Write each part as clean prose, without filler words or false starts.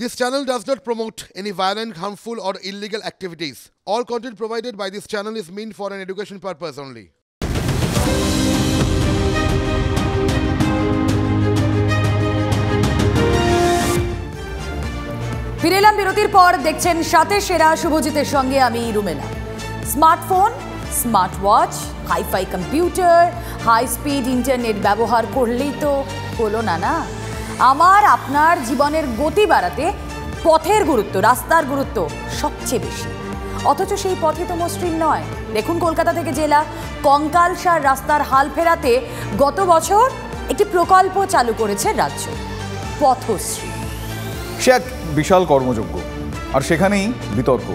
This channel does not promote any violent, harmful, or illegal activities. All content provided by this channel is meant for an education purpose only. ফিরে এলাম বিরতির পর। দেখছেন সাথে সেরা, শুভজিতের সঙ্গে আমি Rumela. Smartphone, smart watch, hifi computer, high speed internet ব্যবহার করলেই তো হলো না। আমার আপনার জীবনের গতি বাড়াতে পথের গুরুত্ব, রাস্তার গুরুত্ব সবচেয়ে বেশি, অথচ সেই পথে তো মসৃণ নয়। দেখুন, কলকাতা থেকে জেলা কঙ্কালসার রাস্তার হাল ফেরাতে গত বছর একটি প্রকল্প চালু করেছে রাজ্য, পথশ্রী। সে এক বিশাল কর্মযজ্ঞ, আর সেখানেই বিতর্ক।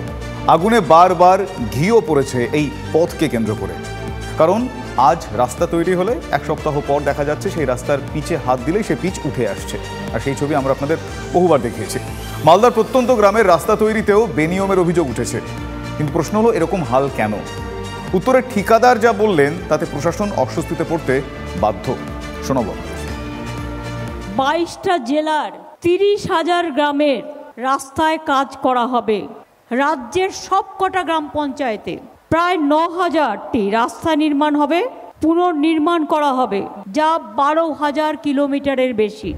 আগুনে বারবার ঘিও পড়েছে এই পথকে কেন্দ্র করে। কারণ আজ রাস্তা তৈরি হলে এক সপ্তাহ পর দেখা যাচ্ছে সেই রাস্তার পিচে হাত দিলেই সে পিচ উঠে আসছে। আর সেই ছবি আমরা আপনাদের বহুবার দেখিয়েছি। মালদার প্রত্যন্ত গ্রামের রাস্তা তৈরিতেও বেনিয়মের অভিযোগ উঠেছে। কিন্তু প্রশ্ন হলো, এরকম হাল কেন? উত্তরে ঠিকাদার যা বললেন তাতে প্রশাসন অস্বস্তিতে পড়তে বাধ্য। শোনাব। 22টা জেলার 30,000 গ্রামের রাস্তায় কাজ করা হবে। রাজ্যের সবকটা গ্রাম পঞ্চায়েতে প্রায় 9,000টি রাস্তা নির্মাণ হবে, পুনর্নির্মাণ করা হবে, যা 12,000 কিলোমিটারের বেশি।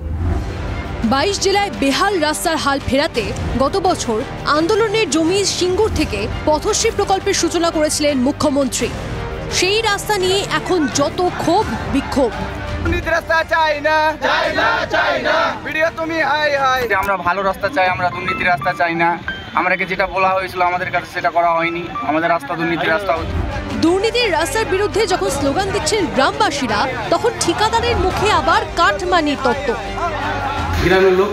22 জেলায় বেহাল রাস্তার হাল ফেরাতে গত বছর আন্দোলনের জমি সিঙ্গুর থেকে পথশ্রী প্রকল্পের সূচনা করেছিলেন মুখ্যমন্ত্রী। সেই রাস্তা নিয়ে এখন যত ক্ষোভ বিক্ষোভ। আমরা ভালো রাস্তা চাই, আমরা দুর্নীতির রাস্তা চাই না। আমাদেরকে যেটা বলা হয়েছিল আমাদের কাছে সেটা করা হয়নি। আমাদের রাস্তা দুর্নীতির রাস্তা। দুর্নীতির রাস্তার বিরুদ্ধে যখন স্লোগান দিচ্ছেন গ্রামবাসীরা, তখন ঠিকাদারের মুখে আবার কাঠমানির তত্ত্ব। গ্রামের লোক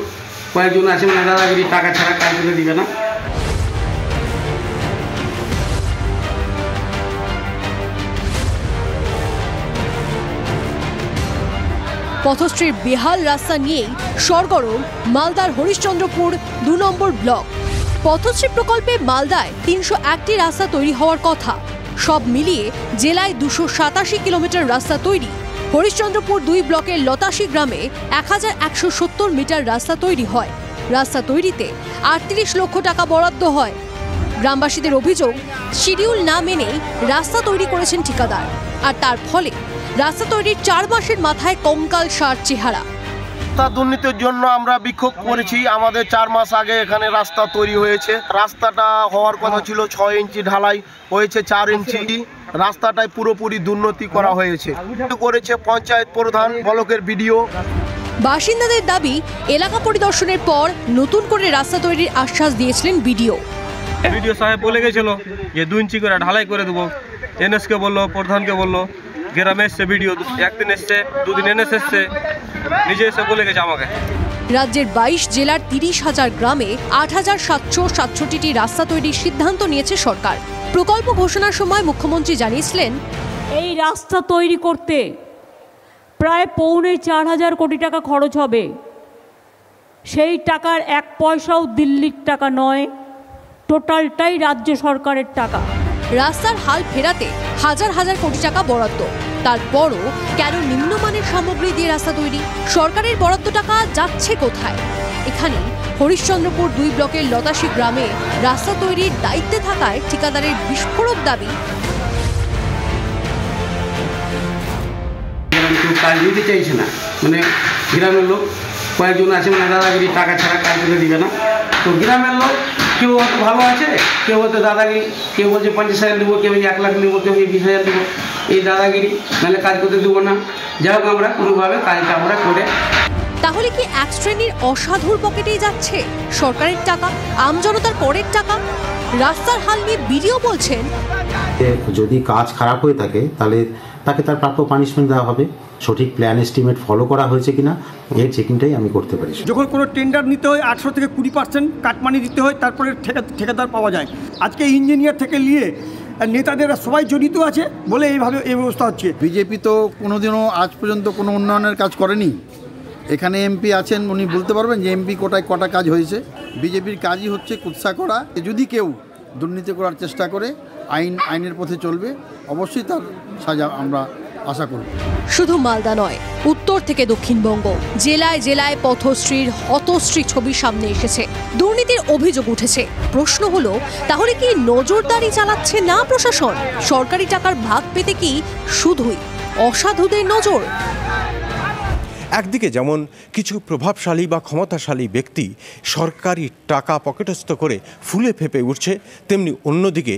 কয়েকজন আছে, দাদাগিরি, টাকা ছাড়া কাজ করে দিবে না। পথশ্রীর বেহাল রাস্তা নিয়েই সরগরম মালদার হরিশ্চন্দ্রপুর 2 নম্বর ব্লক। পথশ্রী প্রকল্পে মালদায় 301টি রাস্তা তৈরি হওয়ার কথা। সব মিলিয়ে জেলায় 287 কিলোমিটার রাস্তা তৈরি। হরিশ্চন্দ্রপুর 2 ব্লকের লতাশি গ্রামে 1170 মিটার রাস্তা তৈরি হয়। রাস্তা তৈরিতে 38 লক্ষ টাকা বরাদ্দ হয়। গ্রামবাসীদের অভিযোগ, শিডিউল না মেনেই রাস্তা তৈরি করেছেন ঠিকাদার, আর তার ফলে রাস্তা তৈরির 4 মাসের মাথায় কঙ্কালসার চেহারা। দুর্নীতির জন্য আমরা বিক্ষোভ করেছি। আমাদের 4 মাস আগে এখানে রাস্তা তৈরি হয়েছে। রাস্তাটা হওয়ার কথা ছিল 6 ইঞ্চি, ঢালাই হয়েছে 4 ইঞ্চি। রাস্তাটায় পুরোপুরি দুর্নীতি করা হয়েছে, করেছে পঞ্চায়েত প্রধান, ব্লকের বিডিও। বাসিন্দাদের দাবি, এলাকা পরিদর্শনের পর নতুন করে রাস্তা তৈরির আশ্বাস দিয়েছিলেন বিডিও। বিডিও সাহেব বলে গেছিল যে 2 ইঞ্চি করে ঢালাই করে দেবো। এনএসকে বললো, প্রধানকে বললো, গ্রামে এসছে বিডিও, একদিন এসছে, 2 দিন এনএস এসছে, নিজে এসে বলে গেছে আমাকে। রাজ্যের 22 জেলার 30,000 গ্রামে 8,767টি রাস্তা তৈরির সিদ্ধান্ত নিয়েছে সরকার। প্রকল্প ঘোষণার সময় মুখ্যমন্ত্রী জানিয়েছিলেন, এই রাস্তা তৈরি করতে প্রায় 4,500 কোটি টাকা খরচ হবে। সেই টাকার 1 পয়সাও দিল্লির টাকা নয়, টোটালটাই রাজ্য সরকারের টাকা। রাস্তার হাল ফেরাতে হাজার হাজার কোটি টাকা বরাদ্দ। তারপরও কেন নিম্নমানের সামগ্রী দিয়ে রাস্তা তৈরি? সরকারের বরাদ্দ টাকা যাচ্ছে কোথায়? এখানে হরিশ্চন্দ্রপুর 2 ব্লকের লতাশি গ্রামে রাস্তা তৈরির দায়িত্বে থাকায় ঠিকাদারের বিস্ফোরক দাবি, কাজ দিতে চাইছে না। গ্রামের লোক কয়েকজন আছে, দাদাগিরি, টাকা ছাড়া কাজ করে দিবে না। তো গ্রামের লোক কেউ হয়তো ভালো আছে, কেউ হয়তো দাদাগিরি, কেউ বলছে 50,000 দেবো, কেউ 1 লাখ দেবো, কেউ 20,000 দেবো। এই দাদাগিরি নাহলে কাজ করতে দেবো না। যাই হোক, আমরা কোনোভাবে কাজটা আমরা করে। তাহলে কি এক শ্রেণীর অসাধুর পকেটেই যাচ্ছে সরকারের টাকা, আমজনতার করের টাকা? রাস্তার হাল নিয়ে বিডিও বলছেন, যদি কাজ খারাপ হয়ে থাকে তাহলে তাকে তার প্রাপ্য পানিশমেন্ট দেওয়া হবে। সঠিক প্ল্যান এস্টিমেট ফলো করা হয়েছে কিনা এর চেকিংটাই আমি করতে পারি। যখন কোনো টেন্ডার নিতে হয় 18 থেকে 20% কাটমানি দিতে হয়, তারপরে ঠিকাদার পাওয়া যায়। আজকে ইঞ্জিনিয়ার থেকে নিয়ে নেতাদের সবাই জড়িত আছে বলে এইভাবে এই ব্যবস্থা হচ্ছে। বিজেপি তো কোনোদিনও আজ পর্যন্ত কোনো উন্নয়নের কাজ করেনি। এখানে এমপি আছেন, উনি বলতে পারবেন যে এমপি কোটায় কটা কাজ হয়েছে। বিজেপির কাজই হচ্ছে কুৎসা করা। যদি কেউ দুর্নীতি করার চেষ্টা করে আইনের পথে চলবে, অবশ্যই তার সাজা আমরা আশা করব। শুধু মালদা নয়, উত্তর থেকে দক্ষিণবঙ্গ জেলায় জেলায় পথশ্রীর হতশ্রী ছবি সামনে এসেছে। দুর্নীতির অভিযোগ উঠেছে। প্রশ্ন হলো, তাহলে কি নজরদারি চালাচ্ছে না প্রশাসন? সরকারি টাকার ভাগ পেতে কি শুধুই অসাধুদের নজর? একদিকে যেমন কিছু প্রভাবশালী বা ক্ষমতাশালী ব্যক্তি সরকারি টাকা পকেটস্থ করে ফুলে ফেঁপে উঠছে, তেমনি অন্যদিকে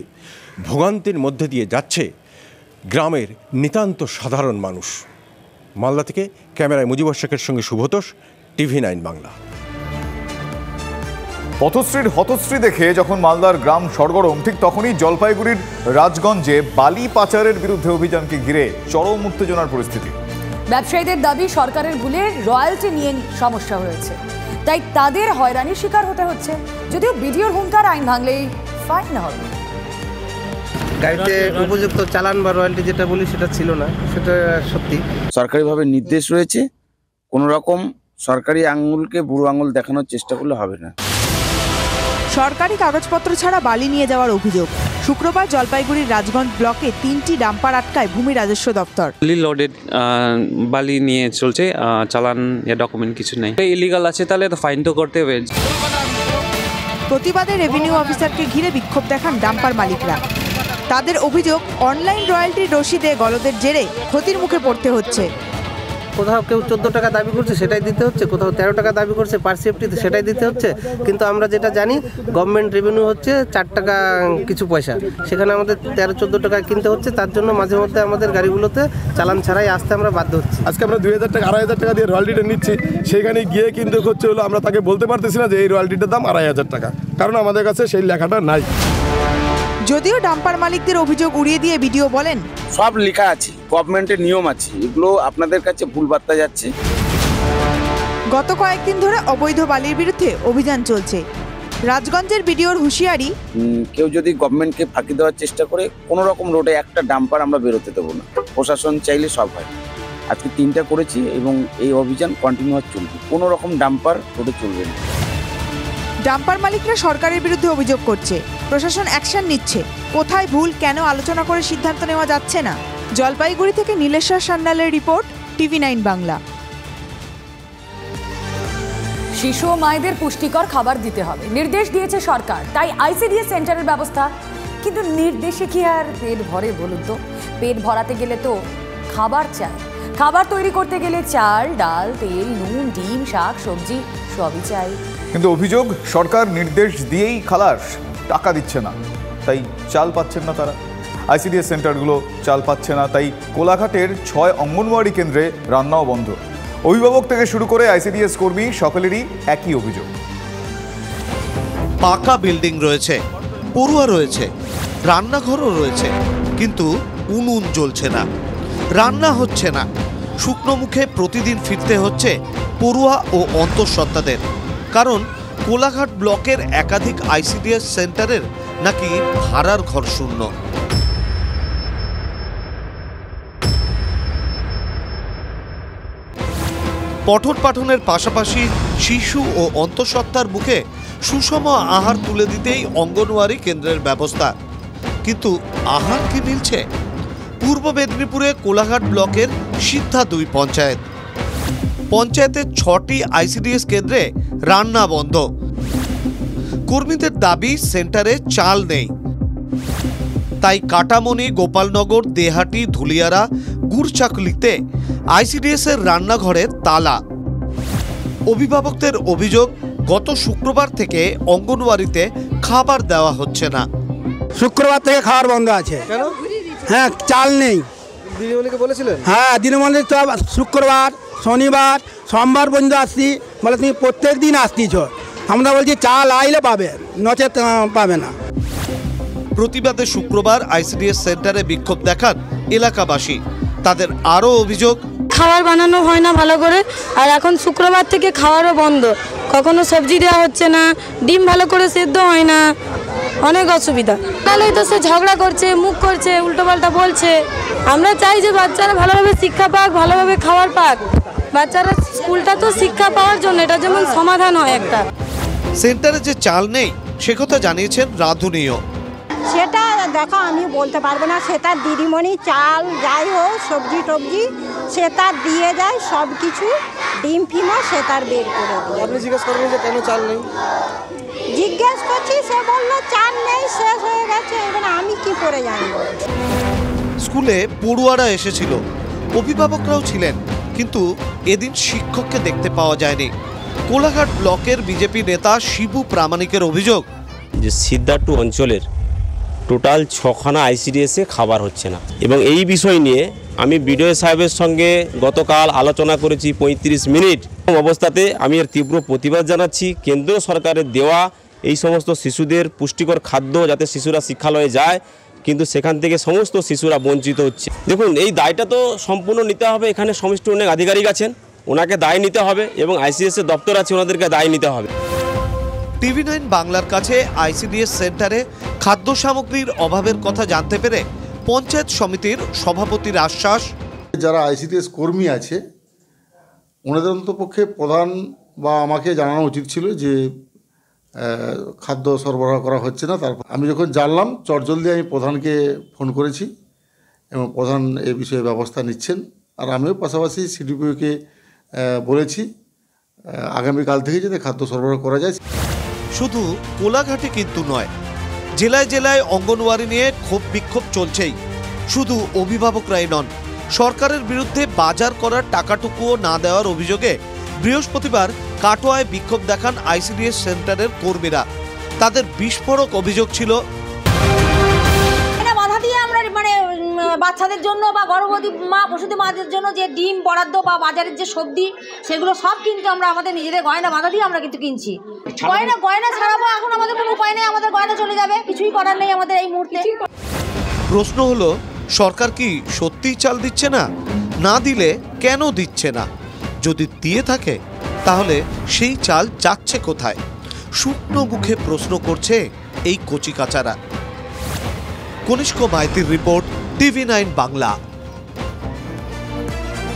ভোগান্তির মধ্যে দিয়ে যাচ্ছে গ্রামের নিতান্ত সাধারণ মানুষ। মালদা থেকে ক্যামেরায় মুজিবর শেখের সঙ্গে শুভতোষ, TV9 বাংলা। পথশ্রীর হতশ্রী দেখে যখন মালদার গ্রাম সরগরম, ঠিক তখনই জলপাইগুড়ির রাজগঞ্জে বালি পাচারের বিরুদ্ধে অভিযানকে ঘিরে চরম উত্তেজনার পরিস্থিতি। ব্যবসায়ীদের দাবি সরকারের ভুলে রয়্যালটি নিয়ে সমস্যা হয়েছে, তাই তাদের হয়রানির শিকার হতে হচ্ছে। যদিও বিডিওর হুঙ্কার আইন ভাঙলেই ফাইন হবে। গাড়িতে উপযুক্ত চালান বা রয়্যালটি যেটা বলি সেটা ছিল না, সেটা সত্যি সরকারিভাবে নির্দেশ রয়েছে, কোনো রকম সরকারি আঙুলকে বুড়ো আঙুল দেখানোর চেষ্টা করলে হবে না। সরকারি কাগজপত্র ছাড়া বালি নিয়ে যাওয়ার অভিযোগ। শুক্রবার জলপাইগুড়ির রাজগঞ্জ ব্লকে 3টি ডাম্পার আটকায় ভূমি রাজস্ব দপ্তর। লোডেড বালি নিয়ে চলছে, চালান ডকুমেন্ট কিছু নেই, ইলিগাল আছে, তাহলে তো ফাইন তো করতে হবে। প্রতিবাদে রেভিনিউ অফিসারকে ঘিরে বিক্ষোভ দেখান ডাম্পার মালিকরা। তাদের অভিযোগ, অনলাইন রয়্যালটির রসিদে গলদের জেরে ক্ষতির মুখে পড়তে হচ্ছে। কোথাও কেউ 14 টাকা দাবি করছে সেটাই দিতে হচ্ছে, কোথাও 13 টাকা দাবি করছে পার সেফটিতে সেটাই দিতে হচ্ছে। কিন্তু আমরা যেটা জানি গভর্নমেন্ট রেভিনিউ হচ্ছে 4 টাকা কিছু পয়সা, সেখানে আমাদের 13-14 টাকা কিনতে হচ্ছে। তার জন্য মাঝে মধ্যে আমাদের গাড়িগুলোতে চালান ছাড়াই আসতে আমরা বাধ্য হচ্ছি। আজকে আমরা 2000 টাকা 2500 টাকা দিয়ে রয়্যালটিটা নিচ্ছি, সেখানে গিয়ে কিন্তু হচ্ছে হলো আমরা তাকে বলতে পারতেছি না যে এই রয়্যালটিটার দাম 2500 টাকা, কারণ আমাদের কাছে সেই লেখাটা নাই। যদিও ডাম্পার মালিকদের অভিযোগ উড়িয়ে দিয়ে বিডিও বলেন, সব লেখা আছে, গভর্নমেন্টের নিয়ম আছে, এগুলো আপনাদের কাছে ভুল বার্তা যাচ্ছে। গত কয়েকদিন ধরে অবৈধ বালির বিরুদ্ধে অভিযান চলছে। রাজগঞ্জের বিডিওর হুঁশিয়ারি, কেউ যদি গভর্নমেন্টকে ফাঁকি দেওয়ার চেষ্টা করে কোনো রকম রোডে একটা ডাম্পার আমরা বেরোতে দেবো না। প্রশাসন চাইলে সব হয়। আজকে 3টা করেছি এবং এই অভিযান কন্টিনিউয়াস চলবে, কোনো রকম ডাম্পার রোডে চলবে না। ডাম্পার মালিকরা সরকারের বিরুদ্ধে অভিযোগ করছে, প্রশাসন অ্যাকশন নিচ্ছে। কোথায় ভুল, কেন আলোচনা করে সিদ্ধান্ত নেওয়া যাচ্ছে না? জলপাইগুড়ি থেকে নীলেশ্বর সান্যালের রিপোর্ট, TV9 বাংলা। শিশু ও মায়েদের পুষ্টিকর খাবার দিতে হবে নির্দেশ দিয়েছে সরকার, তাই ICDS সেন্টারের ব্যবস্থা। কিন্তু নির্দেশে কি আর পেট ভরে বলুন তো? পেট ভরাতে গেলে তো খাবার চাই। খাবার তৈরি করতে গেলে চাল, ডাল, তেল, নুন, ডিম, শাক, সবজি সবই চাই। কিন্তু অভিযোগ, সরকার নির্দেশ দিয়েই খালাস, টাকা দিচ্ছে না, তাই চাল পাচ্ছেন না তারা। ICDS সেন্টারগুলো চাল পাচ্ছে না, তাই কোলাঘাটের 6 অঙ্গনওয়াড়ি কেন্দ্রে রান্নাও বন্ধ। অভিভাবক থেকে শুরু করে ICDS কর্মী সকলেরই একই অভিযোগ। পাকা বিল্ডিং রয়েছে, পড়ুয়া রয়েছে, রান্নাঘরও রয়েছে, কিন্তু উনুন জ্বলছে না, রান্না হচ্ছে না। শুকনো মুখে প্রতিদিন ফিরতে হচ্ছে পড়ুয়া ও অন্তঃসত্ত্বাদের। কারণ কোলাঘাট ব্লকের একাধিক ICDS সেন্টারের নাকি ভাড়ার ঘর শূন্য। পঠন পাঠনের পাশাপাশি শিশু ও অন্তঃসত্ত্বার মুখে সুষম আহার তুলে দিতেই অঙ্গনওয়াড়ি কেন্দ্রের ব্যবস্থা। কিন্তু আহার কি মিলছে? পূর্ব মেদিনীপুরে কোলাঘাট ব্লকের সিদ্ধা 2 পঞ্চায়েত। পঞ্চায়েতের 6টি ICDS কেন্দ্রে রান্না বন্ধ। কর্মীদের দাবি, সেন্টারে চাল নেই। তাই কাটামনি, গোপালনগর, দেহাটি, ধুলিয়ারা, গুড়চাকলিতে ICDS এর রান্নাঘরে তালা। অভিভাবকদের অভিযোগ, গত শুক্রবার থেকে অঙ্গনওয়াড়িতে খাবার দেওয়া হচ্ছে না। শুক্রবার থেকে খাবার বন্ধ আছে। হ্যাঁ, চাল নেই। দিদিমণিকে বলেছিলেন? হ্যাঁ, দিদিমণি তো শুক্রবার, শনিবার, সোমবার পর্যন্ত আসছি, বলে তুমি প্রত্যেক দিন আসতিছ। আমরা বলছি চাল আইলে পাবে, নচেত পাবে না। প্রতিবাদে শুক্রবার ICDS সেন্টারে বিক্ষোভ দেখান এলাকাবাসী। তাদের আরও অভিযোগ, খাবার বানানো হয় না ভালো করে, আর এখন শুক্রবার থেকে খাবারও বন্ধ। কখনো সবজি দেওয়া হচ্ছে না, ডিম ভালো করে সেদ্ধ হয় না, অনেক অসুবিধা। তাহলে তো সে ঝগড়া করছে, মুখ করছে, উল্টোপাল্টা বলছে। আমরা চাই যে বাচ্চারা ভালোভাবে শিক্ষা পাক, ভালোভাবে খাবার পাক। বাচ্চারা স্কুলটা তো শিক্ষা পাওয়ার জন্য, এটা যেমন সমাধান হয় একটা। সেন্টারে যে চাল নেই সে কথা জানিয়েছেন রাঁধুনিও। সেটা দেখো আমি বলতে পারবো না, সেটা দিদিমণি চাল যাই হোক সবজি টবজি সে তার দিয়ে যায়, সব কিছু ডিম ফিমও সে তার বের করে দিয়ে। আপনি জিজ্ঞেস করবেন যে কেন চাল নেই? জিজ্ঞেস করছি, সে বললো চাল নেই, শেষ হয়ে গেছে। এবার আমি কি করে জানবো? স্কুলে পড়ুয়ারা এসেছিল, অভিভাবকরাও ছিলেন, কিন্তু এদিন শিক্ষককে দেখতে পাওয়া যায়নি। কোলাঘাট ব্লকের বিজেপি নেতা শিবু প্রামাণিকের অভিযোগ যে সিদ্ধার্থ অঞ্চলের টোটাল 6খানা আইসিডিএসে খাবার হচ্ছে না, এবং এই বিষয় নিয়ে আমি বিডিও সাহেবের সঙ্গে গতকাল আলোচনা করেছি 35 মিনিট। অবস্থাতে আমি এর তীব্র প্রতিবাদ জানাচ্ছি। কেন্দ্র সরকারের দেওয়া এই সমস্ত শিশুদের পুষ্টিকর খাদ্য যাতে শিশুরা শিক্ষালয়ে যায়, কিন্তু সেখান থেকে সমস্ত শিশুরা বঞ্চিত হচ্ছে। দেখুন, এই দায়টা তো সম্পূর্ণ নিতে হবে, এখানে সমষ্টি অনেক আধিকারিক আছেন, ওনাকে দায় নিতে হবে, এবং আইসিডিএস এর দপ্তর আছে, ওনাদেরকে দায় নিতে হবে। TV9 বাংলার কাছে আইসিডিএস সেন্টারে খাদ্য সামগ্রীর অভাবের কথা জানতে পেরে পঞ্চায়েত সমিতির সভাপতির আশ্বাস, যারা আইসিডিএস কর্মী আছে ওনাদের অন্তপক্ষে প্রধান বা আমাকে জানানো উচিত ছিল যে খাদ্য সরবরাহ করা হচ্ছে না। তারপর আমি যখন জানলাম চটজলদি আমি প্রধানকে ফোন করেছি এবং প্রধান এ বিষয়ে ব্যবস্থা নিচ্ছেন। আর আমিও পাশাপাশি সিডিপিওকে বলেছি আগামীকাল থেকে যাতে খাদ্য সরবরাহ করা যায়। শুধু কোলাঘাটে কিন্তু নয়, জেলায় জেলায় অঙ্গনওয়াড়ি নিয়ে ক্ষোভ বিক্ষোভ চলছেই। শুধু অভিভাবকরাই নন, সরকারের বিরুদ্ধে বাজার করার টাকাটুকুও না দেওয়ার অভিযোগে বৃহস্পতিবার কাটোয়ায় বিক্ষোভ দেখান আইসিডিএস সেন্টারের কর্মীরা। তাদের বিস্ফোরক অভিযোগ ছিল, বাধা দিয়ে আমরা মানে বাচ্চাদের জন্য বা গর্ভবতী মা প্রসূতি মাদের জন্য যে ডিম বরাদ্দ বা বাজারের যে সবজি সেগুলো সব কিন্তু আমরা আমাদের নিজেদের গয়না বাধা দিয়ে আমরা কিন্তু কিনছি। গয়না ছাড়াবো, এখন আমাদের কোনো উপায় নেই, আমাদের গয়না চলে যাবে, কিছুই করার নেই আমাদের এই মুহূর্তে। প্রশ্ন হলো, সরকার কি সত্যিই চাল দিচ্ছে না? না দিলে কেন দিচ্ছে না? যদি দিয়ে থাকে তাহলে সেই চাল যাচ্ছে কোথায়? শুকনো মুখে প্রশ্ন করছে এই কচিকাচারা। কনিষ্ক মাইতির রিপোর্ট, TV9 বাংলা।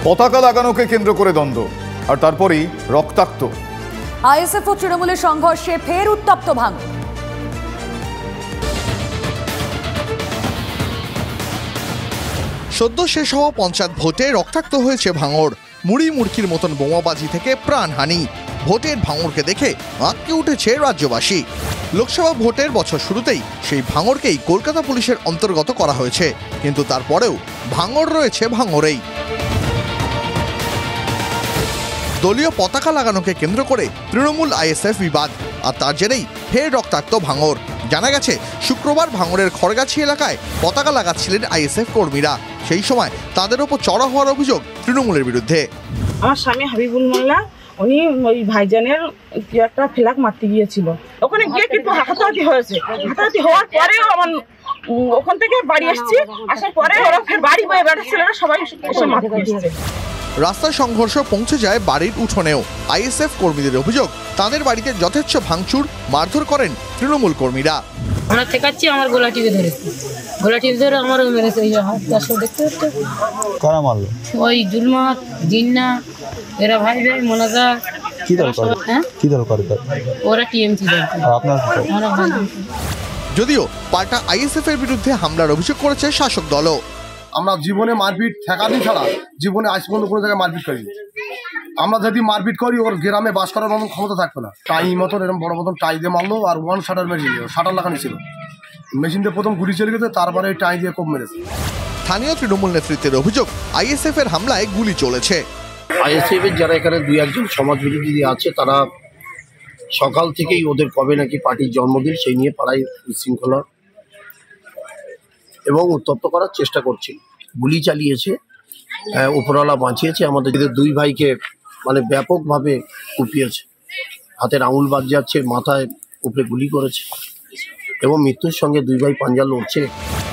পতাকা লাগানোকে কেন্দ্র করে দ্বন্দ্ব, আর তারপরেই রক্তাক্ত। আইএসএফ ও তৃণমূলের সংঘর্ষে ফের উত্তপ্ত ভাঙড়। সদ্য শেষ হওয়া পঞ্চায়েত ভোটে রক্তাক্ত হয়েছে ভাঙড়। মুড়ি মুড়কির মতন বোমাবাজি থেকে প্রাণহানি। ভোটের ভাঙড়কে দেখে আঁতকে উঠেছে রাজ্যবাসী। লোকসভা ভোটের বছর শুরুতেই সেই ভাঙড়কেই কলকাতা পুলিশের অন্তর্গত করা হয়েছে, কিন্তু তারপরেও ভাঙড় রয়েছে ভাঙড়েই। দলীয় পতাকা লাগানোকে কেন্দ্র করে তৃণমূল আইএসএফ বিবাদ, আর তার জেরেই ফের রক্তাক্ত ভাঙড়। জানা গেছে শুক্রবার ভাঙড়ের খড়গাছি এলাকায় পতাকা লাগাচ্ছিলেন আইএসএফ কর্মীরা। সেই সময় তাদের ওপর চড়া হওয়ার অভিযোগ তৃণমূলের বিরুদ্ধে। আমার স্বামী হাবিবুল মোল্লা, উনি ওই ভাইজানের একটা ফ্ল্যাগ মারতে গিয়েছিল, ওখানে গিয়ে কিন্তু হাতাহাতি হয়েছে। হাতাহাতি হওয়ার পরেও আমার ওখান থেকে বাড়ি আসছি, আসার পরে ওরা ফের বাড়ি বয়ে বেড়াচ্ছিল, সবাই এসে মারতে এসেছে। রাস্তার সংঘর্ষ পৌঁছে যায় বাড়ির উঠোনেও। আইএসএফ কর্মীদের অভিযোগ, তাদের বাড়িতে যথেচ্ছ ভাঙচুর মারধর করেন তৃণমূল কর্মীরা। আমরা ঠেকাচ্ছি, আমার গোলা টিপে ধরেছে, গোলা টিপে ধরে আমারও মেরেছে। দেখতে দেখতে কারা মারলো? ওই জুলমা জিন্না, এরা ভাই ভাই মোনাজা। কি দল করে? হ্যাঁ, কি দল করে? ওরা টিএমসি দল। আপনার যদিও পাল্টা আইএসএফ এর বিরুদ্ধে হামলার অভিযোগ করেছে শাসক দলও। আমরা জীবনে মারপিট ঠেকানি ছাড়া জীবনে আজ পর্যন্ত কোনো জায়গায় মারপিট করি। আমরা যদি মারপিট করি ওর গ্রামে বাস করার মতন ক্ষমতা থাকবে না। টাই মতন এরকম বড় মতন টাই দিয়ে মারলো, আর ওয়ান শাটার মেশিন, শাটার লাগানো ছিল, মেশিন দিয়ে প্রথম গুলি চলে গেছে, তারপরে টাই দিয়ে কোপ মেরেছে। স্থানীয় তৃণমূল নেতৃত্বের অভিযোগ, আইএসএফ এর হামলায় গুলি চলেছে। আইএসএফ এর যারা এখানে দুই একজন সমাজ বিরোধী আছে, তারা সকাল থেকেই ওদের কবে নাকি পার্টির জন্মদিন সেই নিয়ে পাড়ায় বিশৃঙ্খলা এবং উত্তপ্ত করার চেষ্টা করছে। গুলি চালিয়েছে, উপরওয়ালা বাঁচিয়েছে। আমাদের দুই ভাইকে মানে ব্যাপকভাবে কুপিয়েছে, হাতের আঙুল বাদ যাচ্ছে, মাথায় উপরে গুলি করেছে এবং মৃত্যুর সঙ্গে দুই ভাই পাঞ্জা লড়ছে।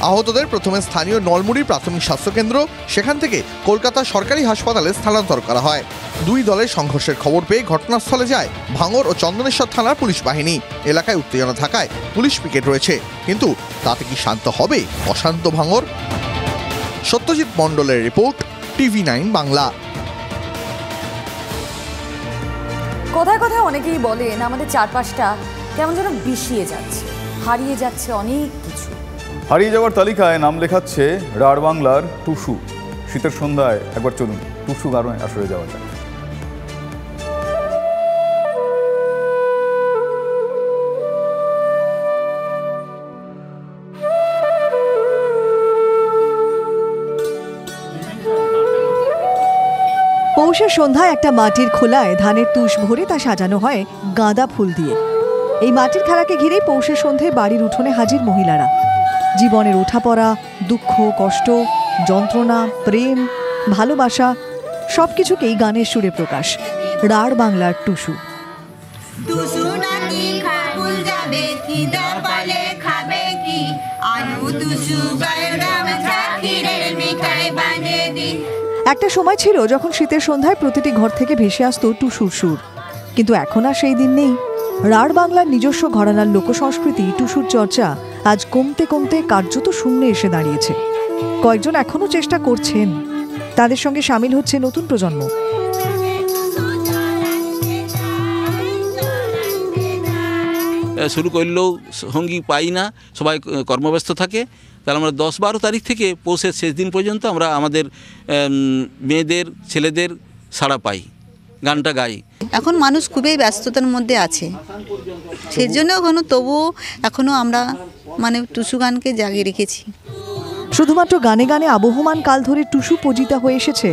আহতদের প্রথমে স্থানীয় নলমুড়ি প্রাথমিক স্বাস্থ্যকেন্দ্র, সেখান থেকে কলকাতা সরকারি হাসপাতালে স্থানান্তর করা হয়। দুই দলের সংঘর্ষের খবর পেয়ে ঘটনাস্থলে যায় ভাঙড় ও চন্দনেশ্বর থানার পুলিশ বাহিনী। এলাকায় উত্তেজনা থাকায় পুলিশ পিকেট রয়েছে, কিন্তু তাতে কি শান্ত হবে অশান্ত ভাঙড়? সত্যজিৎ মণ্ডলের রিপোর্ট, TV9 বাংলা। কোথায় কোথায় অনেকেই বলেন আমাদের চারপাশটা কেমন যেন বিষিয়ে যাচ্ছে, হারিয়ে যাচ্ছে অনেক কিছু। হারিয়ে যাওয়ার তালিকায় নাম লেখাচ্ছে রাঢ় বাংলার টুসু। শীতের সন্ধ্যায় একবার চলুন টুসু গানে আসরে যাওয়া যায়। পৌষের সন্ধ্যায় একটা মাটির খোলায় ধানের তুষ ভরে তা সাজানো হয় গাঁদা ফুল দিয়ে। এই মাটির খেলাকে ঘিরেই পৌষের সন্ধ্যায় বাড়ির উঠোনে হাজির মহিলারা। জীবনের ওঠাপড়া, দুঃখ, কষ্ট, যন্ত্রণা, প্রেম, ভালোবাসা সবকিছুকেই গানের সুরে প্রকাশ। রাঢ় বাংলার টুসু। একটা সময় ছিল যখন শীতের সন্ধ্যায় প্রতিটি ঘর থেকে ভেসে আসতো টুসুর সুর, কিন্তু এখন আর সেই দিন নেই। রাঢ় বাংলার নিজস্ব ঘরানার লোকসংস্কৃতি টুসুর চর্চা আজ কমতে কমতে কার্যত শূন্যে এসে দাঁড়িয়েছে। কয়েকজন এখনো চেষ্টা করছেন, তাদের সঙ্গে সামিল হচ্ছে নতুন প্রজন্ম। শুরু করলেও সঙ্গী পাই না, সবাই কর্মব্যস্ত থাকে। তাহলে আমরা 10-12 তারিখ থেকে পৌষের শেষ দিন পর্যন্ত আমরা আমাদের মেয়েদের, ছেলেদের সাড়া পাই, গানটা গাই। এখন মানুষ খুবই ব্যস্ততার মধ্যে আছে, সেজন্য তবুও এখনও আমরা টুসু গানকে জাগিয়ে রেখেছি। শুধুমাত্র গানে গানে আবহমান কাল ধরে টুসু পূজিতা হয়ে এসেছে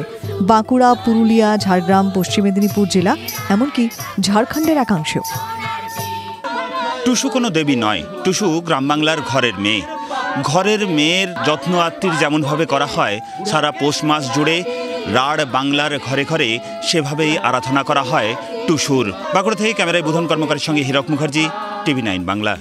বাঁকুড়া, পুরুলিয়া, ঝাড়গ্রাম, পশ্চিম মেদিনীপুর জেলা, এমনকি ঝাড়খণ্ডের একাংশেও। টুসু কোনো দেবী নয়, টুসু গ্রাম বাংলার ঘরের মেয়ে। ঘরের মেয়ের যত্ন আত্মীর যেমনভাবে করা হয় সারা পৌষ মাস জুড়ে রাঢ় বাংলার ঘরে ঘরে সেভাবেই আরাধনা করা হয় টুসুর। বাঁকুড়া থেকে ক্যামেরায় বুধন কর্মকারের সঙ্গে হীরক মুখার্জি, TV9 বাংলা।